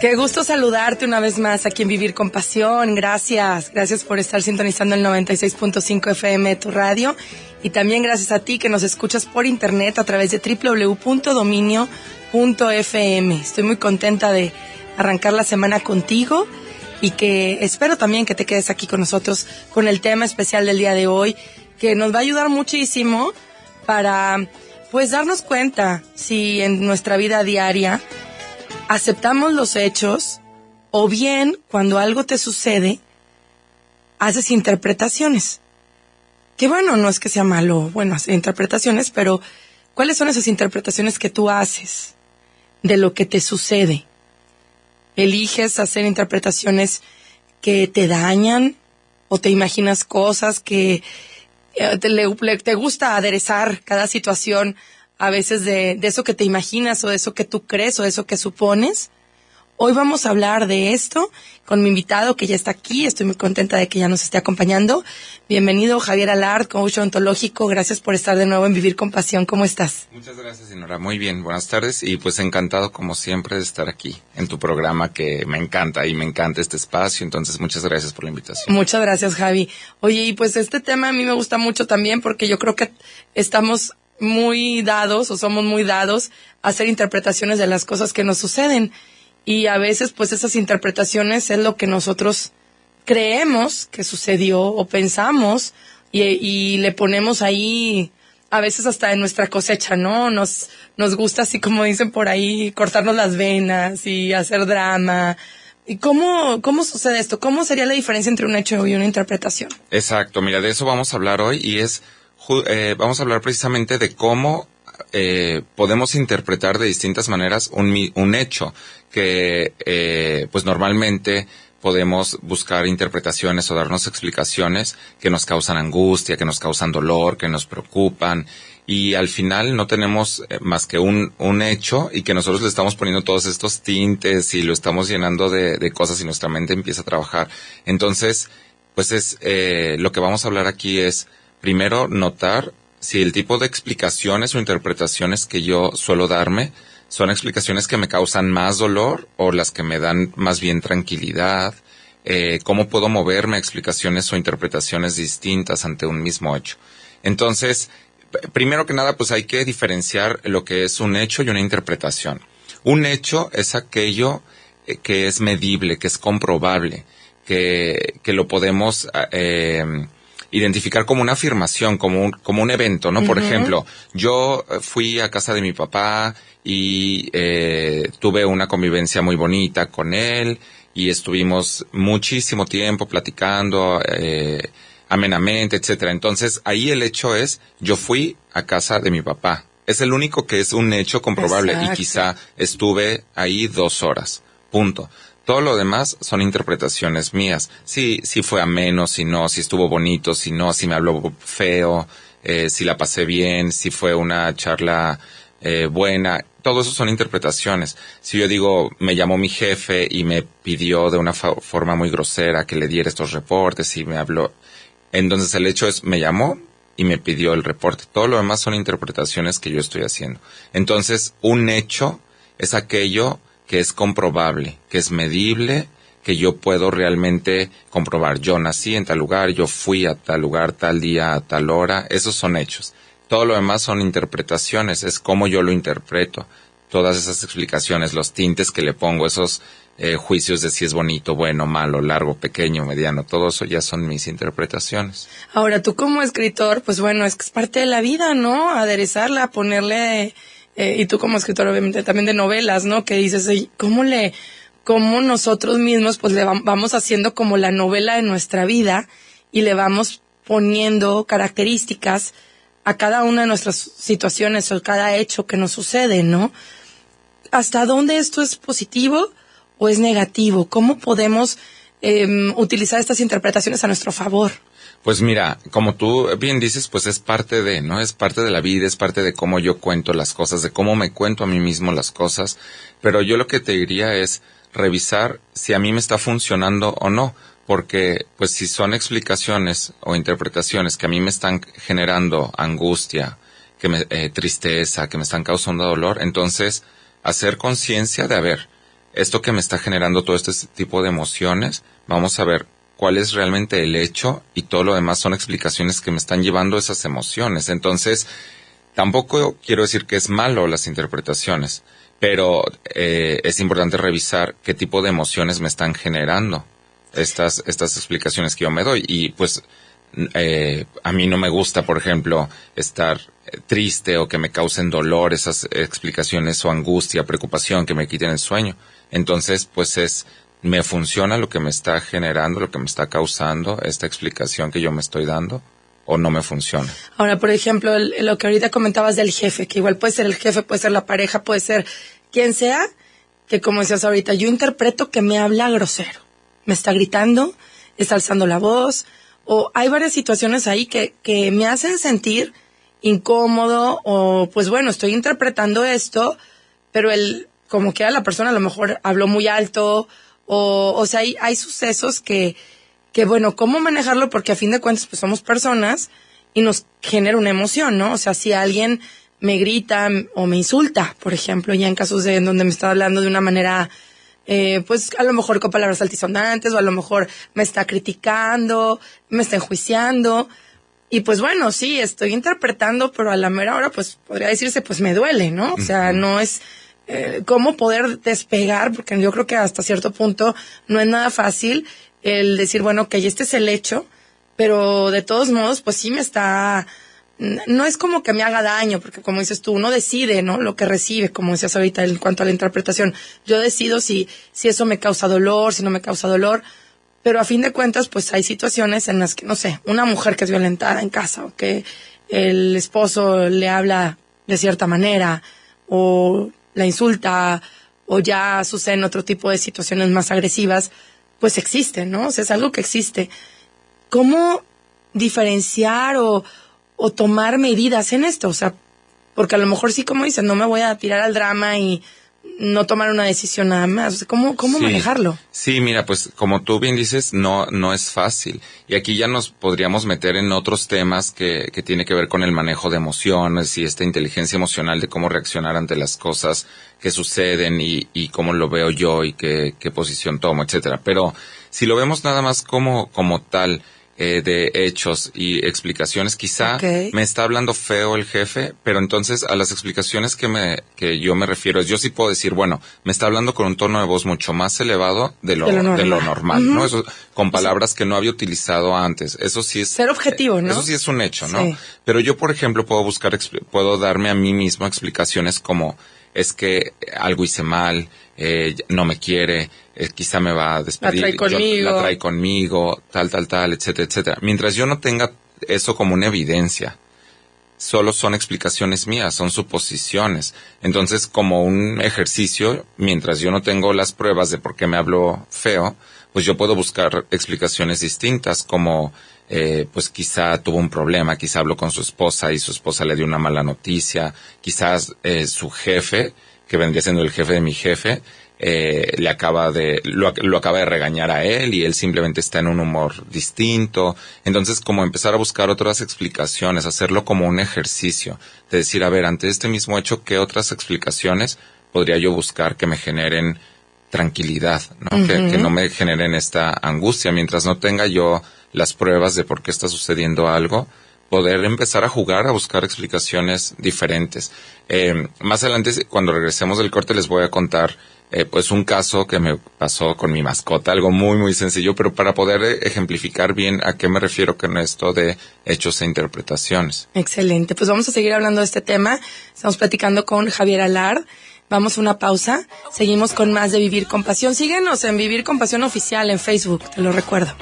Qué gusto saludarte una vez más aquí en Vivir con Pasión. Gracias por estar sintonizando el 96.5 FM de tu radio. Y también gracias a ti que nos escuchas por internet a través de www.dominio.fm. Estoy muy contenta de arrancar la semana contigo y que espero también que te quedes aquí con nosotros con el tema especial del día de hoy, que nos va a ayudar muchísimo para pues darnos cuenta si en nuestra vida diaria aceptamos los hechos o bien cuando algo te sucede haces interpretaciones. Que bueno, no es que sea malo, bueno, hacer interpretaciones, pero ¿cuáles son esas interpretaciones que tú haces de lo que te sucede? ¿Eliges hacer interpretaciones que te dañan o te imaginas cosas que te gusta aderezar cada situación a veces de eso que te imaginas o de eso que tú crees o de eso que supones? Hoy vamos a hablar de esto con mi invitado que ya está aquí. Estoy muy contenta de que ya nos esté acompañando. Bienvenido, Javier Alard, coach ontológico. Gracias por estar de nuevo en Vivir con Pasión. ¿Cómo estás? Muchas gracias, Dinora. Muy bien, buenas tardes. Y pues encantado, como siempre, de estar aquí en tu programa, que me encanta y me encanta este espacio. Entonces, muchas gracias por la invitación. Muchas gracias, Javi. Oye, y pues este tema a mí me gusta mucho también porque yo creo que estamos muy dados o somos muy dados a hacer interpretaciones de las cosas que nos suceden. Y a veces, pues, esas interpretaciones es lo que nosotros creemos que sucedió o pensamos y le ponemos ahí, a veces hasta en nuestra cosecha, ¿no? Nos gusta, así como dicen por ahí, cortarnos las venas y hacer drama. ¿Y cómo sucede esto? ¿Cómo sería la diferencia entre un hecho y una interpretación? Exacto, mira, de eso vamos a hablar hoy y vamos a hablar precisamente de cómo podemos interpretar de distintas maneras un hecho que pues normalmente podemos buscar interpretaciones o darnos explicaciones que nos causan angustia, que nos causan dolor, que nos preocupan, y al final no tenemos más que un hecho y que nosotros le estamos poniendo todos estos tintes y lo estamos llenando de cosas y nuestra mente empieza a trabajar. Entonces, pues lo que vamos a hablar aquí es primero notar si el tipo de explicaciones o interpretaciones que yo suelo darme son explicaciones que me causan más dolor o las que me dan más bien tranquilidad. Cómo puedo moverme a explicaciones o interpretaciones distintas ante un mismo hecho. Entonces, primero que nada, pues hay que diferenciar lo que es un hecho y una interpretación. Un hecho es aquello que es medible, que es comprobable, que lo podemos identificar como una afirmación, como un evento, ¿no? Por ejemplo, yo fui a casa de mi papá y tuve una convivencia muy bonita con él y estuvimos muchísimo tiempo platicando amenamente, etcétera. Entonces, ahí el hecho es, yo fui a casa de mi papá. Es el único que es un hecho comprobable. Exacto. Y quizá estuve ahí 2 horas. Punto. Todo lo demás son interpretaciones mías. Si fue ameno, si no, si estuvo bonito, si no, si me habló feo, si la pasé bien, si fue una charla buena. Todo eso son interpretaciones. Si yo digo, me llamó mi jefe y me pidió de una forma muy grosera que le diera estos reportes y me habló, entonces el hecho es, me llamó y me pidió el reporte. Todo lo demás son interpretaciones que yo estoy haciendo. Entonces, un hecho es aquello que es comprobable, que es medible, que yo puedo realmente comprobar. Yo nací en tal lugar, yo fui a tal lugar, tal día, a tal hora. Esos son hechos. Todo lo demás son interpretaciones, es cómo yo lo interpreto. Todas esas explicaciones, los tintes que le pongo, esos juicios de si es bonito, bueno, malo, largo, pequeño, mediano, todo eso ya son mis interpretaciones. Ahora, tú como escritor, pues bueno, es que es parte de la vida, ¿no? Aderezarla, ponerle... y tú como escritor, obviamente, también de novelas, ¿no? Que dices, cómo nosotros mismos, pues le vamos haciendo como la novela de nuestra vida y le vamos poniendo características a cada una de nuestras situaciones o cada hecho que nos sucede, ¿no? ¿Hasta dónde esto es positivo o es negativo? ¿Cómo podemos utilizar estas interpretaciones a nuestro favor? Pues mira, como tú bien dices, pues es parte de, ¿no? Es parte de la vida, es parte de cómo yo cuento las cosas, de cómo me cuento a mí mismo las cosas. Pero yo lo que te diría es revisar si a mí me está funcionando o no. Porque, pues, si son explicaciones o interpretaciones que a mí me están generando angustia, tristeza, que me están causando dolor, entonces hacer conciencia de, esto que me está generando todo este tipo de emociones, vamos a ver cuál es realmente el hecho y todo lo demás son explicaciones que me están llevando a esas emociones. Entonces, tampoco quiero decir que es malo las interpretaciones, pero es importante revisar qué tipo de emociones me están generando estas explicaciones que yo me doy. Y pues a mí no me gusta, por ejemplo, estar triste o que me causen dolor esas explicaciones o angustia, preocupación, que me quiten el sueño. Entonces, pues me funciona lo que me está generando, lo que me está causando esta explicación que yo me estoy dando, o no me funciona. Ahora, por ejemplo, lo que ahorita comentabas del jefe, que igual puede ser el jefe, puede ser la pareja, puede ser quien sea, que como decías ahorita, yo interpreto que me habla grosero. Me está gritando, está alzando la voz, o hay varias situaciones ahí que me hacen sentir incómodo, o pues bueno, estoy interpretando esto, pero como que a la persona a lo mejor habló muy alto, o sea, hay sucesos que bueno, ¿cómo manejarlo? Porque a fin de cuentas, pues somos personas y nos genera una emoción, ¿no? O sea, si alguien me grita o me insulta, por ejemplo, ya en casos en donde me está hablando de una manera, pues a lo mejor con palabras altisonantes, o a lo mejor me está criticando, me está enjuiciando, y pues bueno, sí, estoy interpretando, pero a la mera hora, pues podría decirse, pues me duele, ¿no? O sea, no es cómo poder despegar, porque yo creo que hasta cierto punto no es nada fácil el decir, bueno, que este es el hecho, pero de todos modos, pues sí me está, no es como que me haga daño, porque como dices tú, uno decide, ¿no? Lo que recibe, como decías ahorita en cuanto a la interpretación. Yo decido si eso me causa dolor, si no me causa dolor, pero a fin de cuentas, pues hay situaciones en las que, no sé, una mujer que es violentada en casa, o que el esposo le habla de cierta manera, o la insulta, o ya suceden otro tipo de situaciones más agresivas, pues existe, ¿no? O sea, es algo que existe. ¿Cómo diferenciar o tomar medidas en esto? O sea, porque a lo mejor sí, como dices, no me voy a tirar al drama y no tomar una decisión nada más. O sea, ¿cómo manejarlo? Sí, mira, pues como tú bien dices, no es fácil. Y aquí ya nos podríamos meter en otros temas que tiene que ver con el manejo de emociones y esta inteligencia emocional de cómo reaccionar ante las cosas que suceden y cómo lo veo yo y qué posición tomo, etcétera. Pero si lo vemos nada más como tal, de hechos y explicaciones, quizá me está hablando feo el jefe, pero entonces a las explicaciones que yo me refiero, yo sí puedo decir, bueno, me está hablando con un tono de voz mucho más elevado de lo normal, ¿no? Eso, con palabras que no había utilizado antes. Eso sí es ser objetivo, ¿no? Eso sí es un hecho, ¿no? Sí. Pero yo, por ejemplo, puedo darme a mí mismo explicaciones como, es que algo hice mal, no me quiere, quizá me va a despedir, la trae conmigo, tal, etcétera, etcétera. Mientras yo no tenga eso como una evidencia, solo son explicaciones mías, son suposiciones. Entonces, como un ejercicio, mientras yo no tengo las pruebas de por qué me habló feo, pues yo puedo buscar explicaciones distintas, como pues quizá tuvo un problema, quizá habló con su esposa y su esposa le dio una mala noticia, quizás su jefe, que vendría siendo el jefe de mi jefe, lo acaba de regañar a él y él simplemente está en un humor distinto. Entonces, como empezar a buscar otras explicaciones, hacerlo como un ejercicio, de decir, a ver, ante este mismo hecho, ¿qué otras explicaciones podría yo buscar que me generen tranquilidad, ¿no? Uh-huh. Que no me generen esta angustia, mientras no tenga yo las pruebas de por qué está sucediendo algo, poder empezar a jugar, a buscar explicaciones diferentes. Más adelante, cuando regresemos del corte, les voy a contar pues un caso que me pasó con mi mascota, algo muy, muy sencillo, pero para poder ejemplificar bien a qué me refiero con esto de hechos e interpretaciones. Excelente, pues vamos a seguir hablando de este tema. Estamos platicando con Javier Alard. Vamos a una pausa, seguimos con más de Vivir con Pasión. Síguenos en Vivir con Pasión Oficial en Facebook, te lo recuerdo.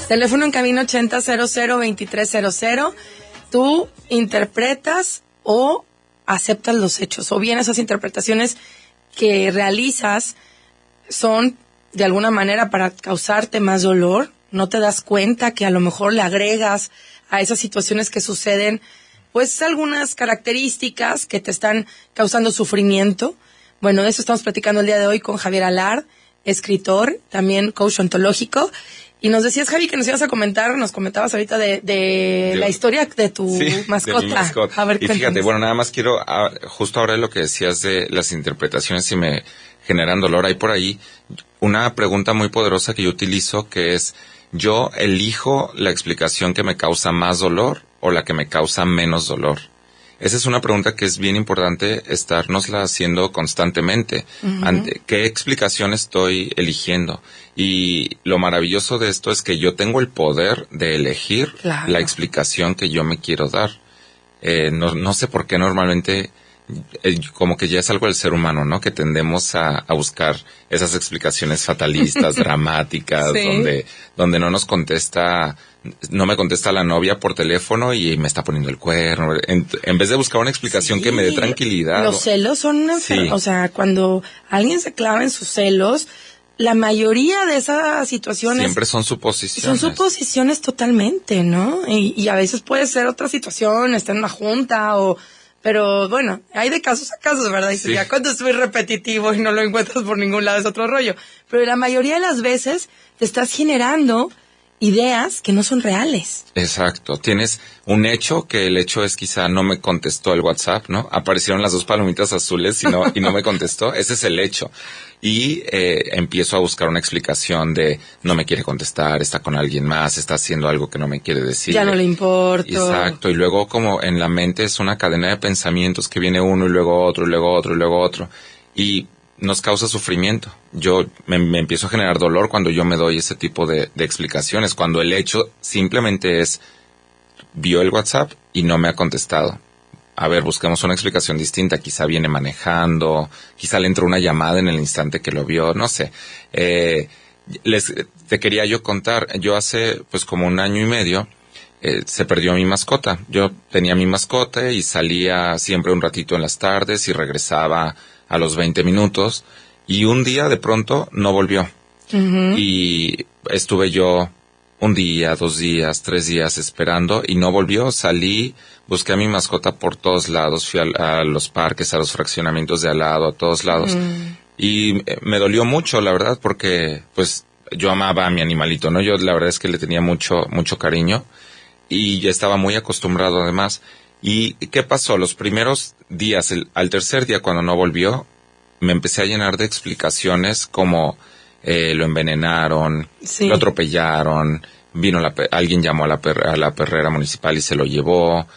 Teléfono en cabina 80002300. Tú interpretas o aceptas los hechos, o bien esas interpretaciones que realizas son de alguna manera para causarte más dolor. No te das cuenta que a lo mejor le agregas a esas situaciones que suceden, pues algunas características que te están causando sufrimiento. Bueno, de eso estamos platicando el día de hoy con Javier Alard, escritor, también coach ontológico. Y nos decías, Javi, que nos ibas a comentar, nos comentabas ahorita de la historia de tu mascota. De mi mascota. A ver, y fíjate, bueno, nada más quiero, justo ahora lo que decías de las interpretaciones, si me generan dolor, hay por ahí una pregunta muy poderosa que yo utilizo, que es, ¿yo elijo la explicación que me causa más dolor o la que me causa menos dolor? Esa es una pregunta que es bien importante estárnosla haciendo constantemente. ¿Qué explicación estoy eligiendo? Y lo maravilloso de esto es que yo tengo el poder de elegir la explicación que yo me quiero dar. No sé por qué normalmente como que ya es algo del ser humano, ¿no? Que tendemos a buscar esas explicaciones fatalistas, dramáticas, donde no me contesta la novia por teléfono y me está poniendo el cuerno. En vez de buscar una explicación que me dé tranquilidad. Los celos son o sea, cuando alguien se clava en sus celos, la mayoría de esas situaciones siempre son suposiciones. Son suposiciones totalmente, ¿no? Y a veces puede ser otra situación, está en una junta pero bueno, hay de casos a casos, ¿verdad? Y ya cuando es muy repetitivo y no lo encuentras por ningún lado es otro rollo. Pero la mayoría de las veces te estás generando ideas que no son reales. Exacto. Tienes un hecho, que el hecho es quizá no me contestó el WhatsApp, ¿no? Aparecieron las 2 palomitas azules y no me contestó. Ese es el hecho. Y empiezo a buscar una explicación de no me quiere contestar, está con alguien más, está haciendo algo que no me quiere decir. Ya no le importa. Exacto. Y luego como en la mente es una cadena de pensamientos que viene uno y luego otro y luego otro y luego otro. Y nos causa sufrimiento. Yo me empiezo a generar dolor cuando yo me doy ese tipo de explicaciones, cuando el hecho simplemente es vio el WhatsApp y no me ha contestado. A ver, busquemos una explicación distinta. Quizá viene manejando, quizá le entró una llamada en el instante que lo vio, no sé. Te quería yo contar, yo hace pues como 1 año y medio se perdió mi mascota. Yo tenía mi mascota y salía siempre un ratito en las tardes y regresaba a los 20 minutos y un día de pronto no volvió. Y estuve yo 1 día, 2 días, 3 días esperando y no volvió. Salí, busqué a mi mascota por todos lados, fui a los parques, a los fraccionamientos de al lado, a todos lados. Y me dolió mucho, la verdad, porque pues yo amaba a mi animalito, ¿no? Yo la verdad es que le tenía mucho cariño y ya estaba muy acostumbrado además. ¿Y qué pasó? Los primeros días, al tercer día cuando no volvió, me empecé a llenar de explicaciones como lo envenenaron, lo atropellaron, alguien llamó a la perrera municipal y se lo llevó,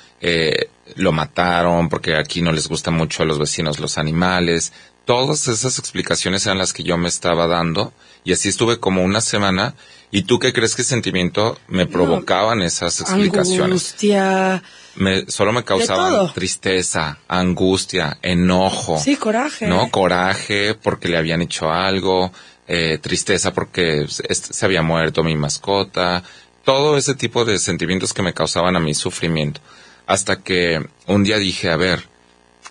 lo mataron porque aquí no les gusta mucho a los vecinos los animales. Todas esas explicaciones eran las que yo me estaba dando y así estuve como 1 semana. ¿Y tú qué crees que sentimiento me provocaban esas explicaciones? Angustia. Solo me causaban tristeza, angustia, enojo. Sí, coraje. ¿No? Coraje porque le habían hecho algo, tristeza porque se había muerto mi mascota. Todo ese tipo de sentimientos que me causaban a mí sufrimiento. Hasta que un día dije, a ver,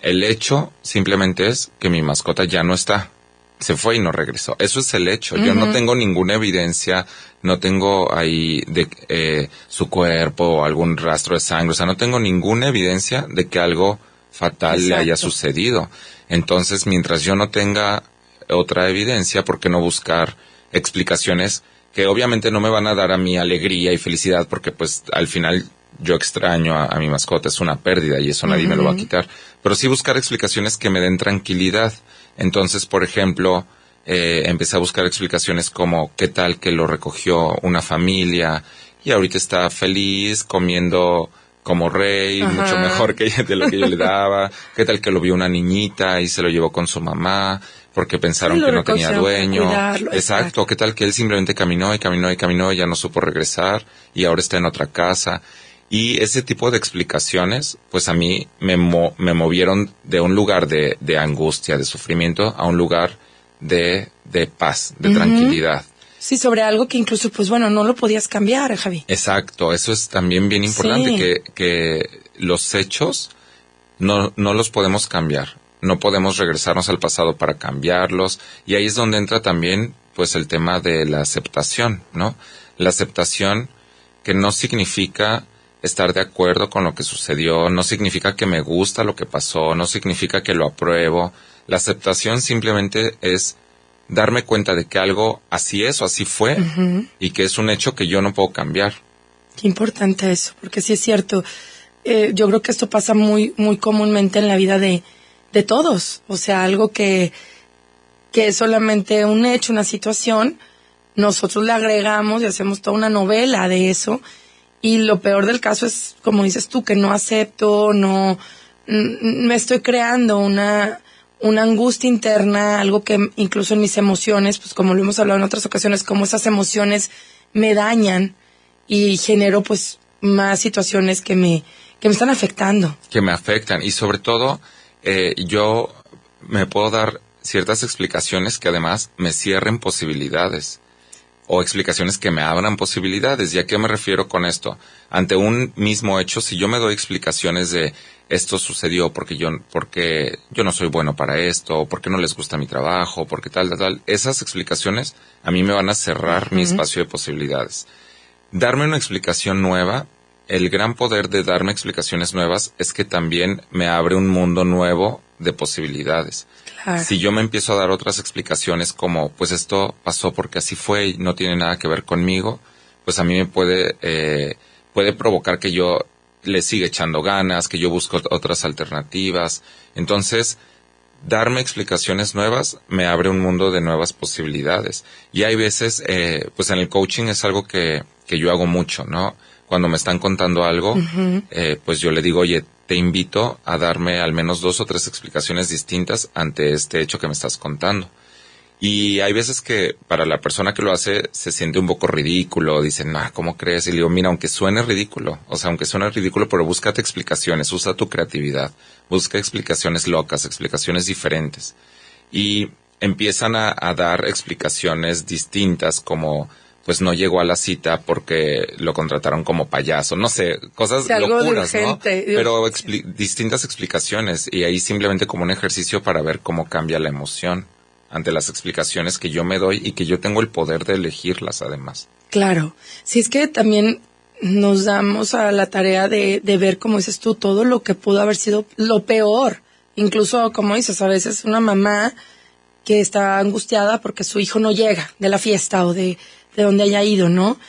el hecho simplemente es que mi mascota ya no está. Se fue y no regresó. Eso es el hecho. Yo no tengo ninguna evidencia, no tengo ahí de su cuerpo o algún rastro de sangre. O sea, no tengo ninguna evidencia de que algo fatal le haya sucedido. Entonces, mientras yo no tenga otra evidencia, ¿por qué no buscar explicaciones que obviamente no me van a dar a mí alegría y felicidad? Porque pues al final yo extraño a mi mascota, es una pérdida y eso nadie me lo va a quitar. Pero sí buscar explicaciones que me den tranquilidad. Entonces, por ejemplo, empecé a buscar explicaciones como qué tal que lo recogió una familia y ahorita está feliz comiendo como rey, mucho mejor que de lo que yo le daba. Qué tal que lo vio una niñita y se lo llevó con su mamá porque pensaron que no tenía dueño. Exacto. Qué tal que él simplemente caminó y caminó y caminó y ya no supo regresar y ahora está en otra casa. Y ese tipo de explicaciones, pues a mí me movieron de un lugar de angustia, de sufrimiento, a un lugar de paz, de tranquilidad. Sí, sobre algo que incluso, pues bueno, no lo podías cambiar, Javi. Exacto, eso es también bien importante, que los hechos no los podemos cambiar. No podemos regresarnos al pasado para cambiarlos. Y ahí es donde entra también, pues, el tema de la aceptación, ¿no? La aceptación que no significa estar de acuerdo con lo que sucedió, no significa que me gusta lo que pasó, no significa que lo apruebo. La aceptación simplemente es darme cuenta de que algo así es o así fue y que es un hecho que yo no puedo cambiar. Qué importante eso, porque sí es cierto. Yo creo que esto pasa muy, muy comúnmente en la vida de todos. O sea, algo que es solamente un hecho, una situación, nosotros le agregamos y hacemos toda una novela de eso. Y lo peor del caso es, como dices tú, que no acepto, me estoy creando una angustia interna, algo que incluso en mis emociones, pues como lo hemos hablado en otras ocasiones, como esas emociones me dañan y genero pues más situaciones que me están afectando. Que me afectan y sobre todo yo me puedo dar ciertas explicaciones que además me cierren posibilidades o explicaciones que me abran posibilidades. ¿Y a qué me refiero con esto? Ante un mismo hecho, si yo me doy explicaciones de esto sucedió porque yo no soy bueno para esto, porque no les gusta mi trabajo, porque tal, esas explicaciones a mí me van a cerrar mi espacio de posibilidades. Darme una explicación nueva, el gran poder de darme explicaciones nuevas es que también me abre un mundo nuevo de posibilidades. Claro. Si yo me empiezo a dar otras explicaciones como, pues esto pasó porque así fue y no tiene nada que ver conmigo, pues a mí me puede provocar que yo le siga echando ganas, que yo busque otras alternativas. Entonces, darme explicaciones nuevas me abre un mundo de nuevas posibilidades. Y hay veces, pues en el coaching es algo que yo hago mucho, ¿no? Cuando me están contando algo, pues yo le digo, oye, te invito a darme al menos 2 o 3 explicaciones distintas ante este hecho que me estás contando. Y hay veces que para la persona que lo hace se siente un poco ridículo, dicen, ¿cómo crees? Y le digo, mira, aunque suene ridículo, pero búscate explicaciones, usa tu creatividad, busca explicaciones locas, explicaciones diferentes. Y empiezan a dar explicaciones distintas como, pues no llegó a la cita porque lo contrataron como payaso, no sé, cosas locuras, ¿no? Pero distintas explicaciones y ahí simplemente como un ejercicio para ver cómo cambia la emoción ante las explicaciones que yo me doy y que yo tengo el poder de elegirlas además. Claro, si es que también nos damos a la tarea de ver, como dices tú, todo lo que pudo haber sido lo peor. Incluso, como dices, a veces una mamá que está angustiada porque su hijo no llega de la fiesta o de donde haya ido, ¿no?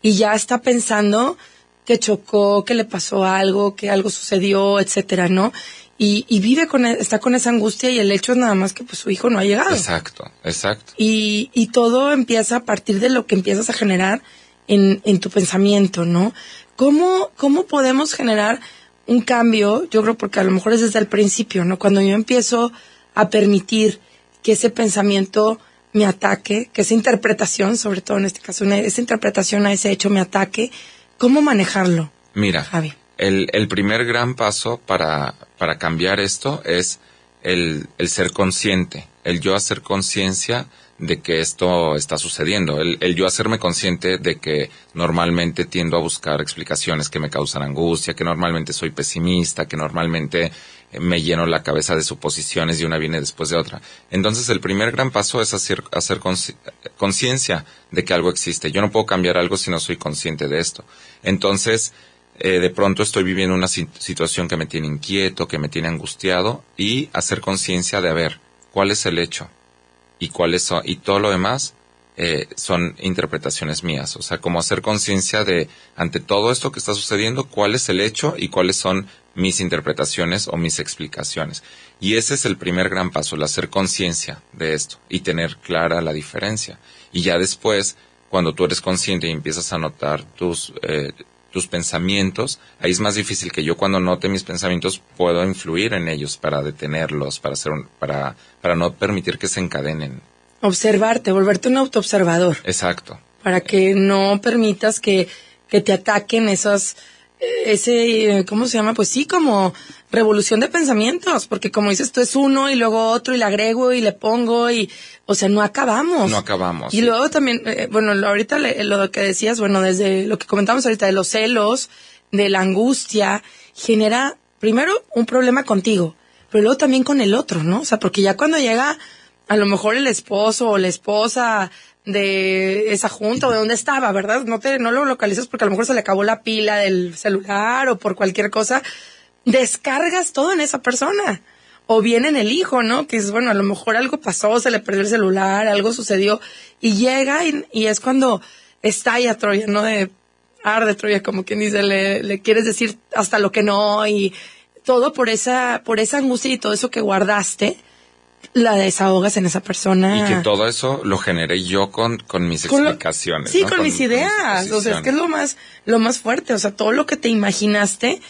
Y ya está pensando que chocó, que le pasó algo, que algo sucedió, etcétera, ¿no? Y vive está con esa angustia y el hecho es nada más que pues su hijo no ha llegado. Exacto. Y todo empieza a partir de lo que empiezas a generar en tu pensamiento, ¿no? ¿Cómo podemos generar un cambio? Yo creo porque a lo mejor es desde el principio, ¿no? Cuando yo empiezo a permitir que ese pensamiento me ataque, que esa interpretación, sobre todo en este caso, esa interpretación a ese hecho me ataque, ¿cómo manejarlo? Mira, Javi. El primer gran paso para cambiar esto es el ser consciente, el yo hacer conciencia de que esto está sucediendo, el yo hacerme consciente de que normalmente tiendo a buscar explicaciones que me causan angustia, que normalmente soy pesimista, que normalmente me lleno la cabeza de suposiciones y una viene después de otra. Entonces el primer gran paso es hacer conciencia de que algo existe. Yo no puedo cambiar algo si no soy consciente de esto. Entonces, de pronto estoy viviendo una situación que me tiene inquieto, que me tiene angustiado, y hacer conciencia de, a ver, ¿cuál es el hecho? Y cuáles son, y todo lo demás son interpretaciones mías. O sea, como hacer conciencia de, ante todo esto que está sucediendo, cuál es el hecho y cuáles son mis interpretaciones o mis explicaciones. Y ese es el primer gran paso, el hacer conciencia de esto y tener clara la diferencia. Y ya después, cuando tú eres consciente y empiezas a notar tus pensamientos, ahí es más difícil que yo cuando note mis pensamientos puedo influir en ellos para detenerlos, para no permitir que se encadenen. Observarte, volverte un autoobservador. Exacto. Para que no permitas que te ataquen ¿cómo se llama? Pues sí, como revolución de pensamientos, porque como dices, tú es uno y luego otro y le agrego y le pongo o sea, no acabamos. No acabamos. Y sí. Luego también, ahorita lo que decías, desde lo que comentamos ahorita de los celos, de la angustia, genera primero un problema contigo, pero luego también con el otro, ¿no? O sea, porque ya cuando llega a lo mejor el esposo o la esposa de esa junta o de dónde estaba, ¿verdad? No lo localizas porque a lo mejor se le acabó la pila del celular o por cualquier cosa. Descargas todo en esa persona. O bien en el hijo, ¿no? Que es, bueno, a lo mejor algo pasó, se le perdió el celular, algo sucedió, y llega y es cuando estalla Troya, ¿no? Arde Troya, como quien dice, le quieres decir hasta lo que no, y todo por esa angustia y todo eso que guardaste, la desahogas en esa persona. Y que todo eso lo generé yo con mis explicaciones. Sí, ¿no? con mis ideas. O sea, es que es lo más fuerte. O sea, todo lo que te imaginaste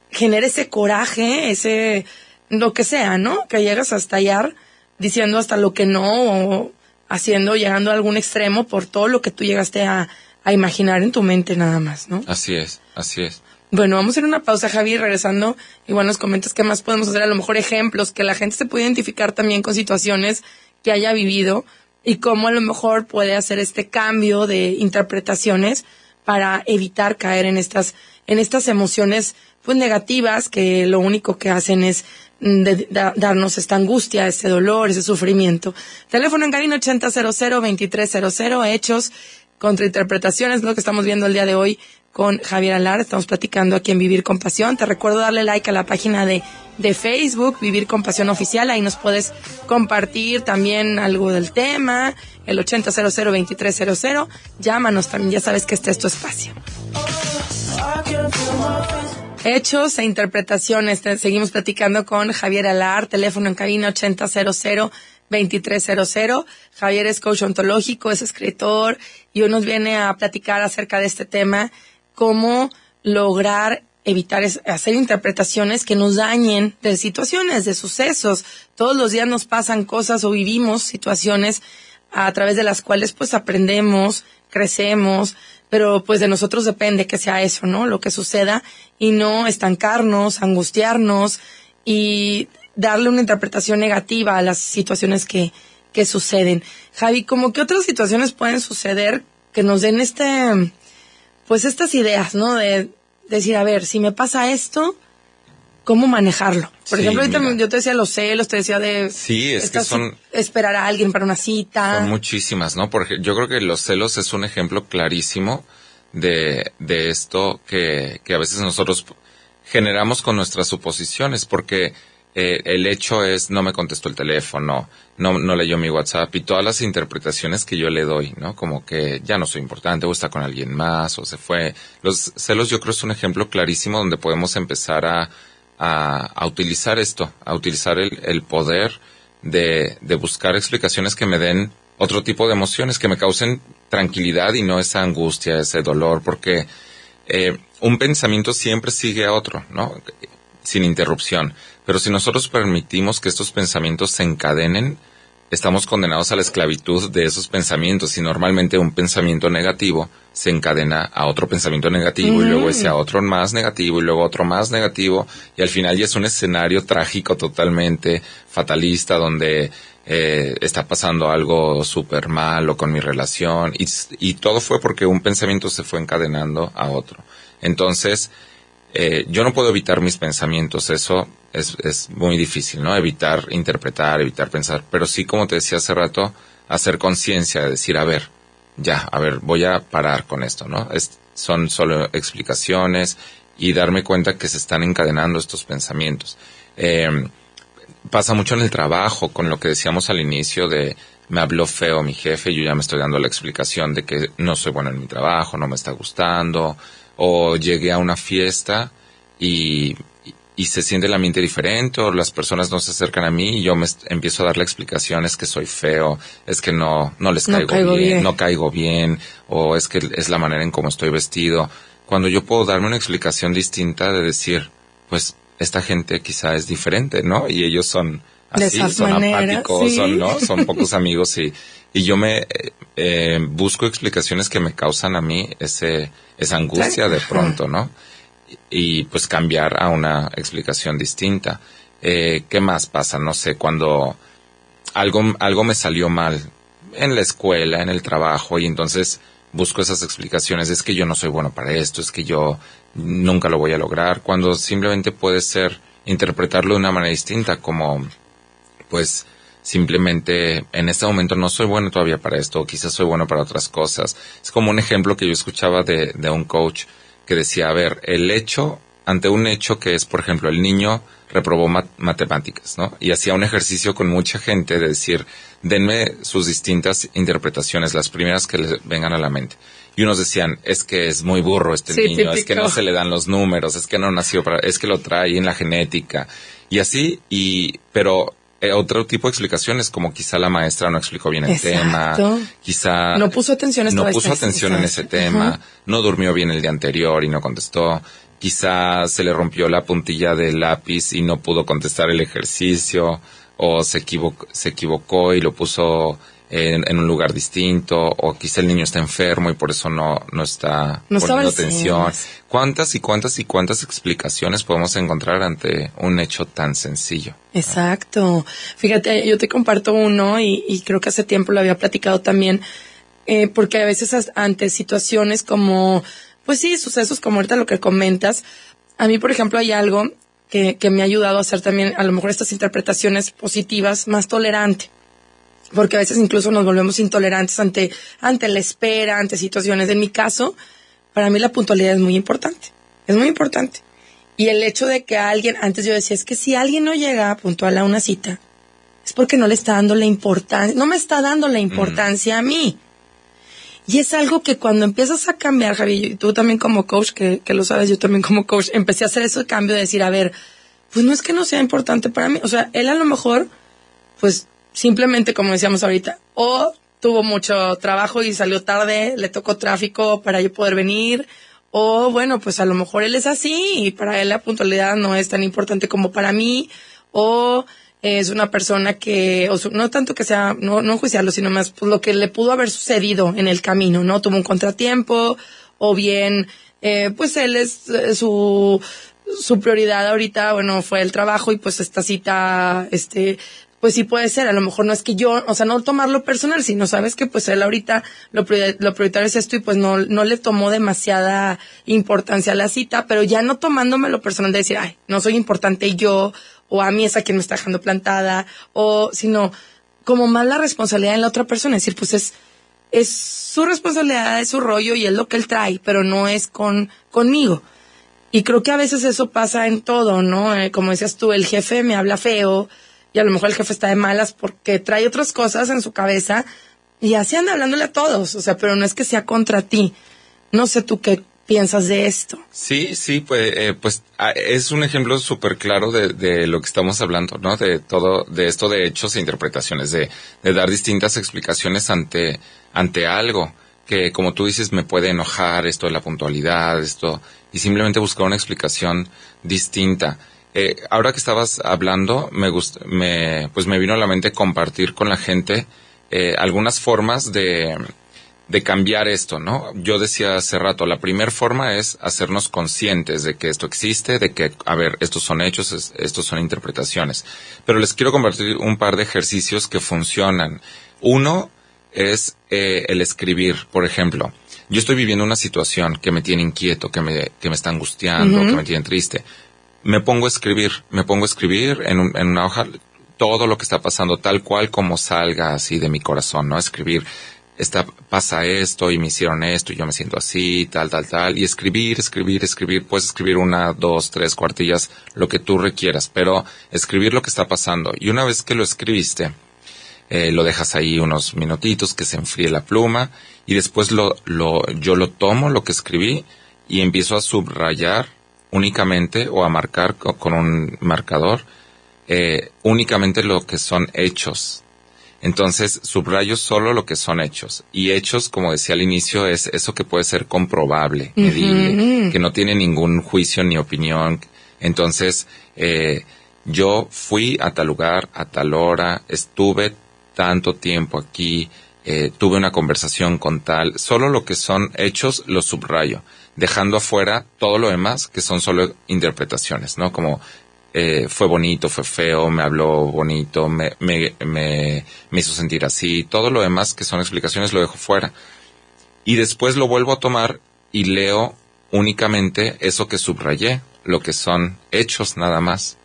genera ese coraje, ese, lo que sea, ¿no? Que llegas a estallar diciendo hasta lo que no, o llegando a algún extremo por todo lo que tú llegaste a imaginar en tu mente nada más, ¿no? Así es. Bueno, vamos a hacer una pausa, Javi, regresando, igual nos comentas qué más podemos hacer, a lo mejor ejemplos, que la gente se puede identificar también con situaciones que haya vivido y cómo a lo mejor puede hacer este cambio de interpretaciones para evitar caer en estas emociones pues negativas que lo único que hacen es darnos esta angustia, ese dolor, ese sufrimiento. Teléfono en cabina 8000-2300, hechos contra interpretaciones, lo que estamos viendo el día de hoy con Javier Alar. Estamos platicando aquí en Vivir con Pasión. Te recuerdo darle like a la página de Facebook, Vivir con Pasión Oficial. Ahí nos puedes compartir también algo del tema, el 8000-2300. Llámanos también, ya sabes que este es tu espacio. Hechos e interpretaciones. Seguimos platicando con Javier Alar, teléfono en cabina 8000-2300. Javier es coach ontológico, es escritor y hoy nos viene a platicar acerca de este tema, cómo lograr evitar hacer interpretaciones que nos dañen de situaciones, de sucesos. Todos los días nos pasan cosas o vivimos situaciones a través de las cuales pues aprendemos, crecemos, pero pues de nosotros depende que sea eso, ¿no? Lo que suceda y no estancarnos, angustiarnos y darle una interpretación negativa a las situaciones que suceden. Javi, ¿cómo qué otras situaciones pueden suceder que nos den pues estas ideas, ¿no? De decir, a ver, si me pasa esto, ¿cómo manejarlo? Por ejemplo, ahorita yo te decía los celos, te decía de... Sí, es que son... Esperar a alguien para una cita. Son muchísimas, ¿no? Porque yo creo que los celos es un ejemplo clarísimo de esto que a veces nosotros generamos con nuestras suposiciones, porque el hecho es, no me contestó el teléfono, no leyó mi WhatsApp, y todas las interpretaciones que yo le doy, ¿no? Como que ya no soy importante, o está con alguien más, o se fue. Los celos yo creo es un ejemplo clarísimo donde podemos empezar a utilizar esto, a utilizar el poder de buscar explicaciones que me den otro tipo de emociones, que me causen tranquilidad y no esa angustia, ese dolor, porque un pensamiento siempre sigue a otro, ¿no? Sin interrupción. Pero si nosotros permitimos que estos pensamientos se encadenen, estamos condenados a la esclavitud de esos pensamientos, y normalmente un pensamiento negativo se encadena a otro pensamiento negativo y luego ese a otro más negativo y luego otro más negativo, y al final ya es un escenario trágico totalmente fatalista donde está pasando algo súper malo con mi relación y todo fue porque un pensamiento se fue encadenando a otro. Entonces, yo no puedo evitar mis pensamientos, eso es muy difícil, ¿no? Evitar interpretar, evitar pensar, pero sí, como te decía hace rato, hacer conciencia, de decir, voy a parar con esto, ¿no? Son solo explicaciones, y darme cuenta que se están encadenando estos pensamientos. Pasa mucho en el trabajo, con lo que decíamos al inicio de me habló feo mi jefe, yo ya me estoy dando la explicación de que no soy bueno en mi trabajo, no me está gustando, o llegué a una fiesta y se siente el ambiente diferente, o las personas no se acercan a mí y yo me empiezo a darle explicaciones que soy feo, es que no les caigo bien, no caigo bien, o es que es la manera en cómo estoy vestido. Cuando yo puedo darme una explicación distinta de decir, pues esta gente quizá es diferente, ¿no? Y ellos son así, son apáticos, sí. Son pocos amigos, y yo me busco explicaciones que me causan a mí esa angustia de pronto, ¿no? Y pues cambiar a una explicación distinta. ¿Qué más pasa? No sé, cuando algo me salió mal en la escuela, en el trabajo, y entonces busco esas explicaciones. Es que yo no soy bueno para esto, es que yo nunca lo voy a lograr, cuando simplemente puede ser interpretarlo de una manera distinta, como pues simplemente en este momento no soy bueno todavía para esto, o quizás soy bueno para otras cosas. Es como un ejemplo que yo escuchaba de un coach que decía, a ver, el hecho ante un hecho que es, por ejemplo, el niño reprobó matemáticas, ¿no? Y hacía un ejercicio con mucha gente de decir, denme sus distintas interpretaciones, las primeras que les vengan a la mente. Y unos decían, es que es muy burro este niño, típico. Es que no se le dan los números, es que no nació es que lo trae en la genética. Y así, pero otro tipo de explicaciones, como quizá la maestra no explicó bien el tema, quizá no puso atención en ese tema, no durmió bien el día anterior y no contestó, quizá se le rompió la puntilla del lápiz y no pudo contestar el ejercicio, o se equivocó y lo puso en un lugar distinto, o quizá el niño está enfermo y por eso no está poniendo atención. ¿Cuántas explicaciones podemos encontrar ante un hecho tan sencillo? Exacto. Fíjate, yo te comparto uno y creo que hace tiempo lo había platicado también, porque a veces ante situaciones como, pues sí, sucesos como ahorita lo que comentas, a mí, por ejemplo, hay algo que me ha ayudado a hacer también, a lo mejor estas interpretaciones positivas, más tolerante. Porque a veces incluso nos volvemos intolerantes ante la espera, ante situaciones. En mi caso, para mí la puntualidad es muy importante. Es muy importante. Y el hecho de que alguien, antes yo decía, es que si alguien no llega puntual a una cita, es porque no le está dando la importancia, no me está dando la importancia a mí. Y es algo que cuando empiezas a cambiar, Javi, y tú también como coach, que lo sabes, yo también como coach, empecé a hacer ese cambio de decir, a ver, pues no es que no sea importante para mí. O sea, él a lo mejor, pues, simplemente, como decíamos ahorita, o tuvo mucho trabajo y salió tarde, le tocó tráfico para yo poder venir, o bueno, pues a lo mejor él es así y para él la puntualidad no es tan importante como para mí, o es una persona que, no tanto que sea, no enjuiciarlo, sino más pues lo que le pudo haber sucedido en el camino, ¿no? Tuvo un contratiempo, o bien, pues él es su prioridad ahorita, bueno, fue el trabajo y pues esta cita, pues sí puede ser, a lo mejor no es que yo, o sea, no tomarlo personal, sino sabes que pues él ahorita lo prioritario es esto y pues no le tomó demasiada importancia a la cita, pero ya no tomándomelo personal de decir, ay, no soy importante yo, o a mí es a quien me está dejando plantada, sino como más la responsabilidad en la otra persona, es decir, pues es su responsabilidad, es su rollo y es lo que él trae, pero no es conmigo. Y creo que a veces eso pasa en todo, ¿no? Como decías tú, el jefe me habla feo, y a lo mejor el jefe está de malas porque trae otras cosas en su cabeza y así anda hablándole a todos, o sea, pero no es que sea contra ti. No sé tú qué piensas de esto. Sí, pues es un ejemplo súper claro de lo que estamos hablando, ¿no? De esto de hechos e interpretaciones, de dar distintas explicaciones ante algo que, como tú dices, me puede enojar, esto de la puntualidad, y simplemente buscar una explicación distinta. Ahora que estabas hablando, pues me vino a la mente compartir con la gente algunas formas de cambiar esto, ¿no? Yo decía hace rato, la primera forma es hacernos conscientes de que esto existe, de que, a ver, estos son hechos, estos son interpretaciones. Pero les quiero compartir un par de ejercicios que funcionan. Uno es el escribir, por ejemplo. Yo estoy viviendo una situación que me tiene inquieto, que me está angustiando, que me tiene triste. Me pongo a escribir en una hoja todo lo que está pasando, tal cual como salga así de mi corazón, ¿no? Escribir, pasa esto y me hicieron esto y yo me siento así, tal, y escribir, puedes escribir 1, 2, 3 cuartillas, lo que tú requieras, pero escribir lo que está pasando. Y una vez que lo escribiste, lo dejas ahí unos minutitos que se enfríe la pluma y después yo lo tomo, lo que escribí, y empiezo a subrayar únicamente o a marcar con un marcador únicamente lo que son hechos. Entonces subrayo solo lo que son hechos, y hechos, como decía al inicio, es eso que puede ser comprobable, medible, que no tiene ningún juicio ni opinión. Entonces yo fui a tal lugar, a tal hora, estuve tanto tiempo aquí, tuve una conversación con tal. Solo lo que son hechos lo subrayo, dejando afuera todo lo demás que son solo interpretaciones, ¿no? Como fue bonito, fue feo, me habló bonito, me hizo sentir así. Todo lo demás que son explicaciones lo dejo fuera. Y después lo vuelvo a tomar y leo únicamente eso que subrayé, lo que son hechos nada más.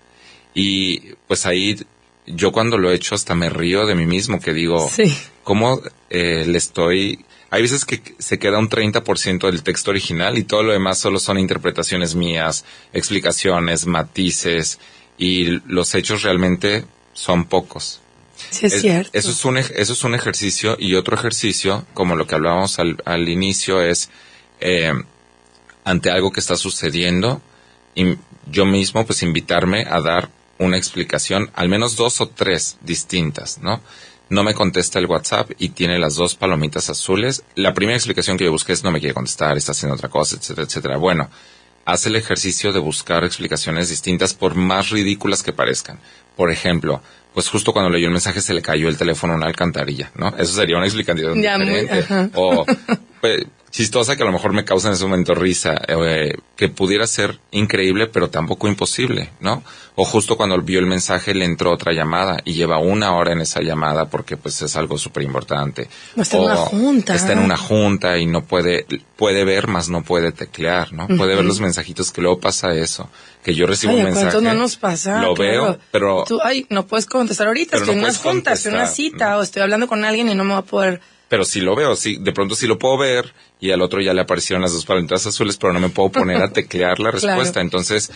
Y pues ahí yo cuando lo he hecho hasta me río de mí mismo, que digo, sí, ¿cómo le estoy hay veces que se queda un 30% del texto original y todo lo demás solo son interpretaciones mías, explicaciones, matices, y los hechos realmente son pocos. Sí, es cierto. Eso es un ejercicio, y otro ejercicio, como lo que hablábamos al inicio, es ante algo que está sucediendo, y yo mismo pues invitarme a dar una explicación, al menos 2 o 3 distintas, ¿no? No me contesta el WhatsApp y tiene las 2 palomitas azules. La primera explicación que yo busqué es no me quiere contestar, está haciendo otra cosa, etcétera, etcétera. Bueno, haz el ejercicio de buscar explicaciones distintas, por más ridículas que parezcan. Por ejemplo, pues justo cuando leyó el mensaje se le cayó el teléfono en una alcantarilla, ¿no? Eso sería una explicación diferente. O pues, chistosa, que a lo mejor me causa en ese momento risa, que pudiera ser increíble, pero tampoco imposible, ¿no? O justo cuando vio el mensaje le entró otra llamada y lleva 1 hora en esa llamada porque pues es algo súper importante. O está en una junta. Está en una junta y no puede ver, más no puede teclear, ¿no? Puede ver los mensajitos, que luego pasa eso, que yo recibo un mensaje. ¿Cuánto no nos pasa? Lo veo, pero... Tú, no puedes contestar ahorita, estoy en una junta, estoy en una cita, o estoy hablando con alguien y no me va a poder... Pero sí lo veo, sí, de pronto sí lo puedo ver, y al otro ya le aparecieron las 2 palomitas azules, pero no me puedo poner a teclear la respuesta. Claro. Entonces,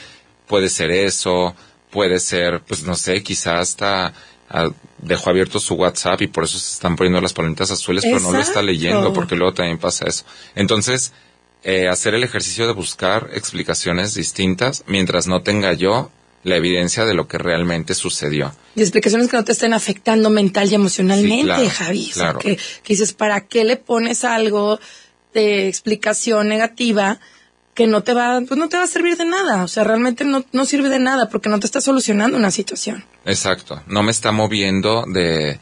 puede ser eso, puede ser, pues no sé, quizás hasta dejó abierto su WhatsApp y por eso se están poniendo las palomitas azules, pero no lo está leyendo, porque luego también pasa eso. Entonces, hacer el ejercicio de buscar explicaciones distintas mientras no tenga yo la evidencia de lo que realmente sucedió. Y explicaciones que no te estén afectando mental y emocionalmente, sí, claro, Javi. Claro. O sea, que dices, ¿para qué le pones algo de explicación negativa que no te va a servir de nada? O sea, realmente no sirve de nada porque no te está solucionando una situación. Exacto. No me está moviendo del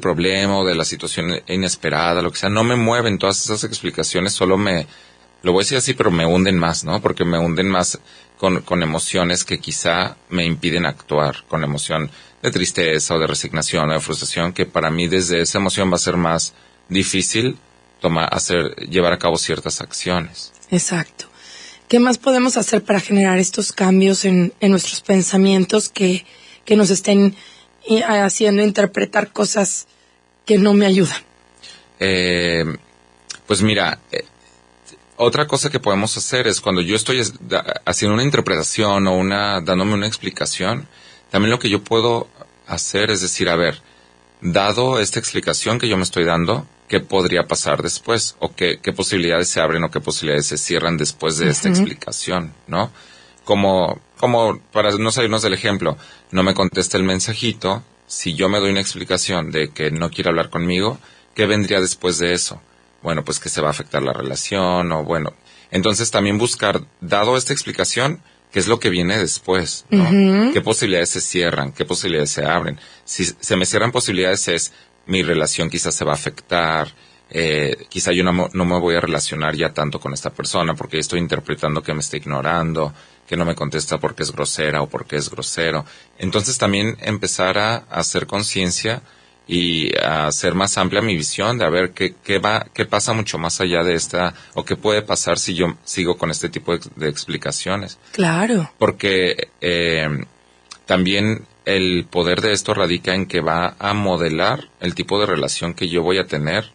problema o de la situación inesperada, lo que sea. No me mueven todas esas explicaciones, solo lo voy a decir así, pero me hunden más, ¿no? Porque me hunden más con emociones que quizá me impiden actuar, con emoción de tristeza o de resignación o de frustración, que para mí desde esa emoción va a ser más difícil llevar a cabo ciertas acciones. Exacto. ¿Qué más podemos hacer para generar estos cambios en nuestros pensamientos que nos estén haciendo interpretar cosas que no me ayudan? Pues mira, otra cosa que podemos hacer es cuando yo estoy haciendo una interpretación o dándome una explicación, también lo que yo puedo hacer es decir, a ver, dado esta explicación que yo me estoy dando, ¿qué podría pasar después? O qué posibilidades se abren o qué posibilidades se cierran después de esta explicación, ¿no? Como para no salirnos del ejemplo, no me contesta el mensajito, si yo me doy una explicación de que no quiere hablar conmigo, ¿qué vendría después de eso? Bueno, pues que se va a afectar la relación, o bueno. Entonces también buscar, dado esta explicación, qué es lo que viene después, ¿no? ¿Qué posibilidades se cierran? ¿Qué posibilidades se abren? Si se me cierran posibilidades es, mi relación quizás se va a afectar, quizá yo no me voy a relacionar ya tanto con esta persona porque estoy interpretando que me está ignorando, que no me contesta porque es grosera o porque es grosero. Entonces también empezar a hacer conciencia y a hacer más amplia mi visión de a ver qué pasa mucho más allá de esta, o qué puede pasar si yo sigo con este tipo de explicaciones. Claro. Porque también el poder de esto radica en que va a modelar el tipo de relación que yo voy a tener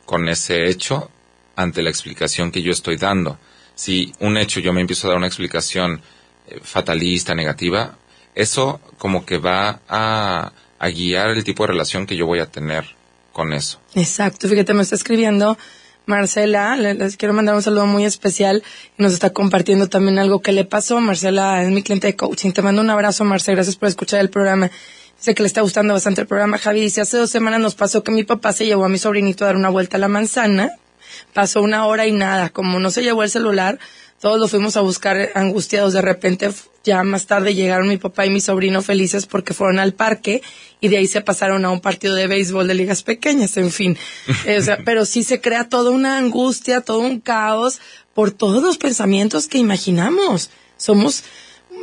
con ese hecho ante la explicación que yo estoy dando. Si un hecho yo me empiezo a dar una explicación fatalista, negativa, eso como que va a guiar el tipo de relación que yo voy a tener con eso. Exacto, fíjate, me está escribiendo Marcela, les quiero mandar un saludo muy especial y nos está compartiendo también algo que le pasó. Marcela es mi cliente de coaching, te mando un abrazo, Marcela, gracias por escuchar el programa. Dice que le está gustando bastante el programa. Javi dice, hace 2 semanas nos pasó que mi papá se llevó a mi sobrinito a dar una vuelta a la manzana, pasó 1 hora y nada, como no se llevó el celular, todos lo fuimos a buscar angustiados. De repente, ya más tarde llegaron mi papá y mi sobrino felices porque fueron al parque y de ahí se pasaron a un partido de béisbol de ligas pequeñas, en fin. O sea, pero sí se crea toda una angustia, todo un caos por todos los pensamientos que imaginamos. Somos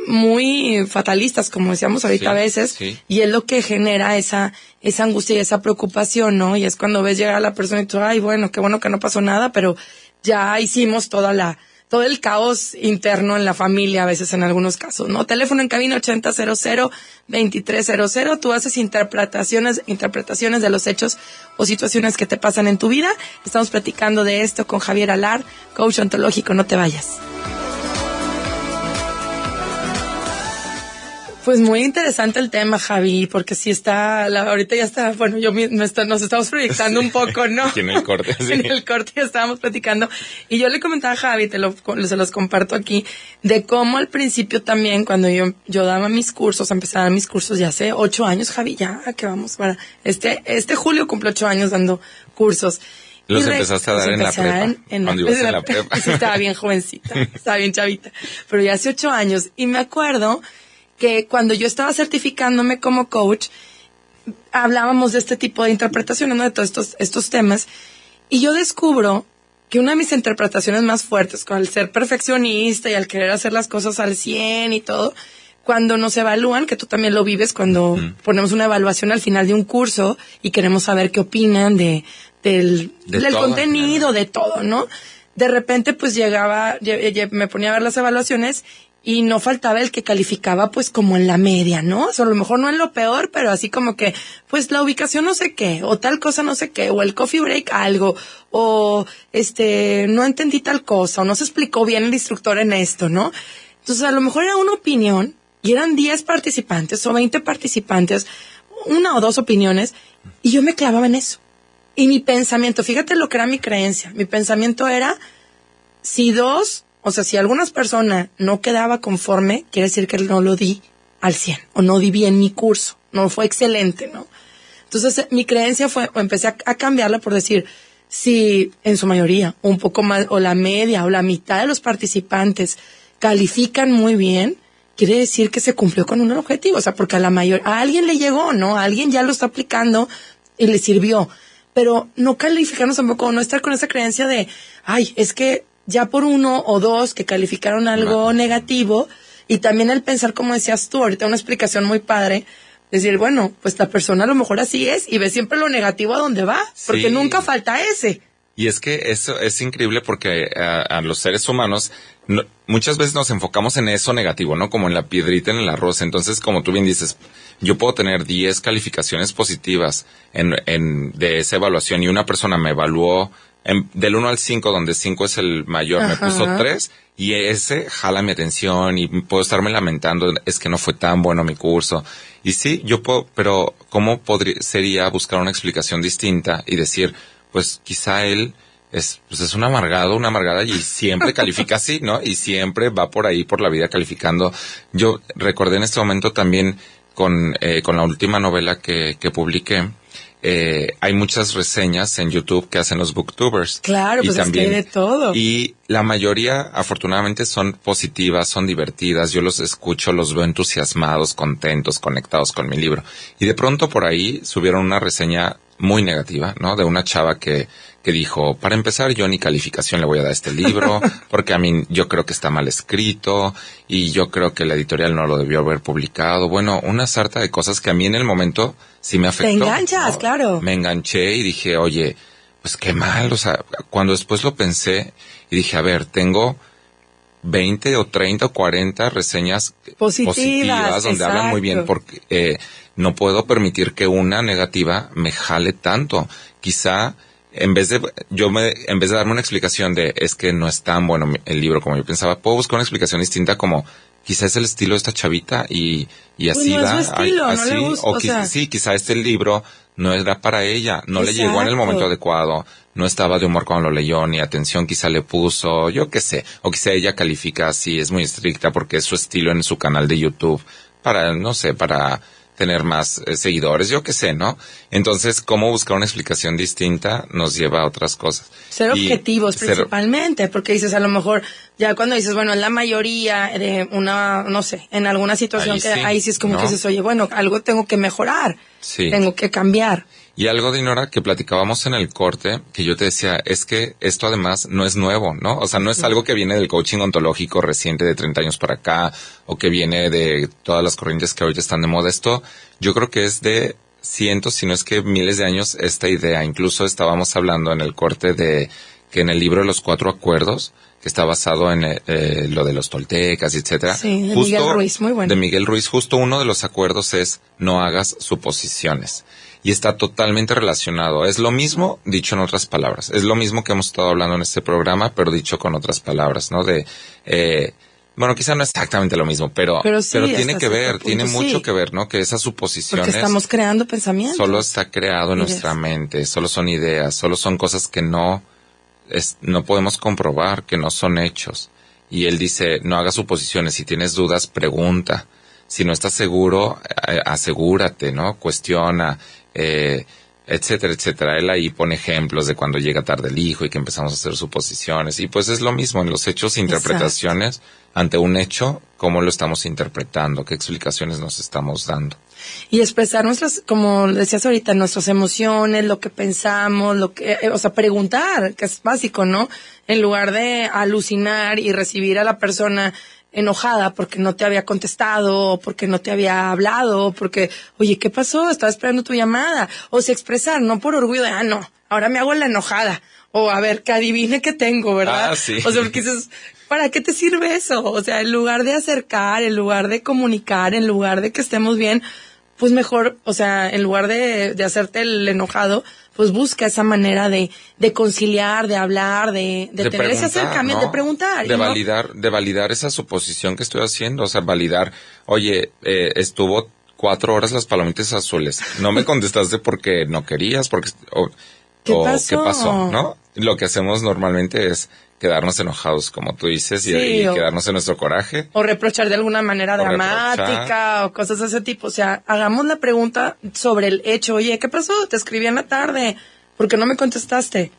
muy fatalistas, como decíamos ahorita a veces, y es lo que genera esa angustia y esa preocupación, ¿no? Y es cuando ves llegar a la persona y tú, ay, bueno, qué bueno que no pasó nada, pero ya hicimos toda la todo el caos interno en la familia, a veces en algunos casos, ¿no? Teléfono en cabina 8000-2300. Tú haces interpretaciones de los hechos o situaciones que te pasan en tu vida. Estamos platicando de esto con Javier Alar, coach ontológico. No te vayas. Pues muy interesante el tema, Javi, porque sí ahorita ya está, bueno, nos estamos proyectando un poco, ¿no? Aquí en el corte, sí. En el corte ya estábamos platicando. Y yo le comentaba a Javi, se los comparto aquí, de cómo al principio también, cuando yo daba mis cursos, empezaba a dar mis cursos ya hace 8 años, Javi, ya que vamos para, este julio cumple 8 años dando cursos. Los empezaste a dar en la prepa. Cuando ibas en la prepa. Sí, estaba bien jovencita, estaba bien chavita. Pero ya hace 8 años. Y me acuerdo que cuando yo estaba certificándome como coach, hablábamos de este tipo de interpretaciones, ¿no? De todos estos temas. Y yo descubro que una de mis interpretaciones más fuertes, con el ser perfeccionista y al querer hacer las cosas al 100 y todo, cuando nos evalúan, que tú también lo vives, cuando ponemos una evaluación al final de un curso y queremos saber qué opinan del todo, contenido, de todo, ¿no? De repente, pues me ponía a ver las evaluaciones y no faltaba el que calificaba pues como en la media, ¿no? O sea, a lo mejor no en lo peor, pero así como que, pues la ubicación no sé qué, o tal cosa no sé qué, o el coffee break algo, o no entendí tal cosa, o no se explicó bien el instructor en esto, ¿no? Entonces a lo mejor era una opinión, y eran 10 participantes o 20 participantes, 1 o 2 opiniones, y yo me clavaba en eso. Y mi pensamiento, fíjate lo que era mi creencia, mi pensamiento era, si algunas personas no quedaba conforme, quiere decir que no lo di al 100, o no di bien mi curso, no fue excelente, ¿no? Entonces, mi creencia empecé a cambiarla por decir, si en su mayoría, un poco más, o la media, o la mitad de los participantes califican muy bien, quiere decir que se cumplió con un objetivo, o sea, porque a alguien le llegó, ¿no? A alguien ya lo está aplicando y le sirvió. Pero no calificarnos tampoco, no estar con esa creencia de, es que ya por 1 o 2 que calificaron algo negativo, y también el pensar, como decías tú, ahorita una explicación muy padre, decir, bueno, pues la persona a lo mejor así es, y ve siempre lo negativo a donde va, porque nunca falta ese. Y es que eso es increíble porque a los seres humanos muchas veces nos enfocamos en eso negativo, ¿no? Como en la piedrita en el arroz. Entonces, como tú bien dices, yo puedo tener 10 calificaciones positivas de esa evaluación, y una persona me evaluó del 1 al 5, donde 5 es el mayor, me puso 3, y ese jala mi atención y puedo estarme lamentando, es que no fue tan bueno mi curso. Y sí, yo puedo, pero ¿cómo sería buscar una explicación distinta y decir, pues quizá él es una amargada y siempre califica así, ¿no? Y siempre va por ahí por la vida calificando. Yo recordé en este momento también con la última novela que publiqué, hay muchas reseñas en YouTube que hacen los booktubers. Claro, pues también, es que hay de todo. Y la mayoría, afortunadamente, son positivas, son divertidas. Yo los escucho, los veo entusiasmados, contentos, conectados con mi libro. Y de pronto por ahí subieron una reseña muy negativa, ¿no? De una chava que dijo, para empezar, yo ni calificación le voy a dar a este libro, porque a mí yo creo que está mal escrito, y yo creo que la editorial no lo debió haber publicado. Bueno, una sarta de cosas que a mí en el momento sí me afectó. Te enganchas, ¿no? Claro. Me enganché y dije, oye, pues qué mal. O sea, cuando después lo pensé y dije, a ver, tengo 20 o 30 o 40 reseñas positivas donde hablan muy bien, porque no puedo permitir que una negativa me jale tanto. Quizá en vez de darme una explicación de es que no es tan bueno el libro como yo pensaba, puedo buscar una explicación distinta, como quizá es el estilo de esta chavita y así pues no va, es su estilo, así, no le gusta, sí, quizá este libro no era para ella, no le llegó en el momento adecuado, no estaba de humor cuando lo leyó, ni atención quizá le puso, yo qué sé, o quizá ella califica así, es muy estricta porque es su estilo en su canal de YouTube, para tener más seguidores, yo qué sé, ¿no? Entonces, cómo buscar una explicación distinta nos lleva a otras cosas. Ser objetivos principalmente, porque dices, a lo mejor, ya cuando dices, bueno, en la mayoría de en alguna situación ahí sí es como que dices, oye, bueno, algo tengo que mejorar, tengo que cambiar. Y algo, Dinora, que platicábamos en el corte, que yo te decía, es que esto además no es nuevo, ¿no? O sea, no es algo que viene del coaching ontológico reciente de 30 años para acá, o que viene de todas las corrientes que ahorita están de moda. Esto, yo creo que es de cientos, si no es que miles de años, esta idea. Incluso estábamos hablando en el corte de que en el libro de los 4 acuerdos, que está basado en lo de los toltecas, etcétera. Sí, de Miguel Ruiz, muy bueno. De Miguel Ruiz, justo uno de los acuerdos es no hagas suposiciones. Y está totalmente relacionado. Es lo mismo dicho en otras palabras. Es lo mismo que hemos estado hablando en este programa, pero dicho con otras palabras, ¿no? Bueno, quizá no exactamente lo mismo, pero tiene que ver, tiene mucho que ver, ¿no? Que esas suposiciones... Porque estamos creando pensamientos. Solo está creado en nuestra mente, solo son ideas, solo son cosas que no podemos comprobar, que no son hechos. Y él dice, no hagas suposiciones, si tienes dudas, pregunta. Si no estás seguro, asegúrate, ¿no? Cuestiona, etcétera, etcétera. Él ahí pone ejemplos de cuando llega tarde el hijo y que empezamos a hacer suposiciones. Y pues es lo mismo en los hechos, interpretaciones. Exacto. Ante un hecho, cómo lo estamos interpretando, qué explicaciones nos estamos dando. Y expresar nuestras, como decías ahorita, nuestras emociones, lo que pensamos, preguntar, que es básico, ¿no? En lugar de alucinar y recibir a la persona enojada porque no te había contestado, porque no te había hablado, porque, oye, ¿qué pasó? Estaba esperando tu llamada. O se expresar, no por orgullo de, no, ahora me hago la enojada. O a ver, que adivine qué tengo, ¿verdad? Sí. O sea, porque dices, ¿para qué te sirve eso? O sea, en lugar de acercar, en lugar de comunicar, en lugar de que estemos bien, pues mejor, o sea, en lugar de hacerte el enojado, pues busca esa manera de conciliar, de hablar, de tener ese acercamiento, ¿no? De preguntar. De validar esa suposición que estoy haciendo, o sea, validar, oye, estuvo 4 horas las palomitas azules, no me contestaste porque no querías, porque... ¿Qué pasó? ¿No? Lo que hacemos normalmente es quedarnos enojados, como tú dices, y quedarnos en nuestro coraje. O reprochar de alguna manera dramática o cosas de ese tipo. O sea, hagamos la pregunta sobre el hecho. Oye, ¿qué pasó? Te escribí en la tarde. ¿Por qué no me contestaste?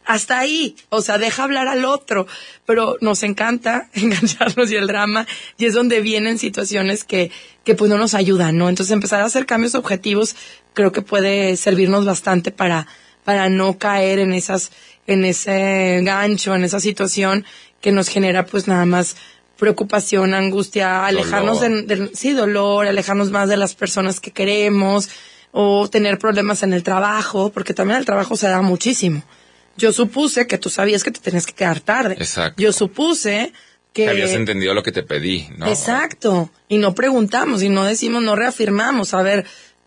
Hasta ahí. O sea, deja hablar al otro. Pero nos encanta engancharnos y el drama. Y es donde vienen situaciones que pues no nos ayudan, ¿no? Entonces empezar a hacer cambios objetivos creo que puede servirnos bastante para no caer en ese gancho, en esa situación que nos genera pues nada más preocupación, angustia, alejarnos dolor, alejarnos más de las personas que queremos, o tener problemas en el trabajo, porque también el trabajo se da muchísimo. Yo supuse que tú sabías que te tenías que quedar tarde. Exacto. Yo supuse que habías entendido lo que te pedí, ¿no? Exacto. Y no preguntamos, y no decimos, no reafirmamos, a ver,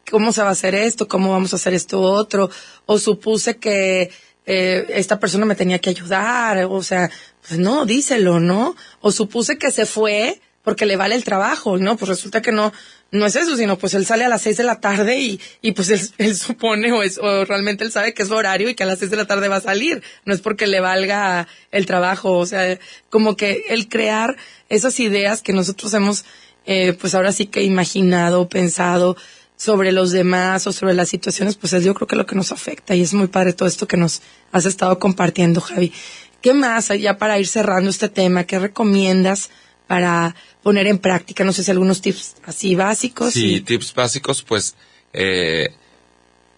¿cómo se va a hacer esto? ¿Cómo vamos a hacer esto otro? O supuse que esta persona me tenía que ayudar. O sea, pues no, díselo, ¿no? O supuse que se fue porque le vale el trabajo, ¿no? Pues resulta que no es eso, sino pues él sale a las 6 de la tarde y pues él supone o realmente él sabe que es su horario y que a las 6 de la tarde va a salir. No es porque le valga el trabajo. O sea, como que el crear esas ideas que nosotros hemos, pues ahora sí que imaginado, pensado sobre los demás o sobre las situaciones, pues es yo creo que lo que nos afecta, y es muy padre todo esto que nos has estado compartiendo, Javi. ¿Qué más, ya para ir cerrando este tema, qué recomiendas para poner en práctica? No sé si algunos tips así básicos. Sí, tips básicos, pues,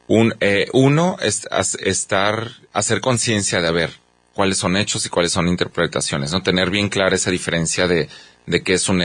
uno es hacer conciencia de cuáles son hechos y cuáles son interpretaciones, ¿no? Tener bien clara esa diferencia de qué es un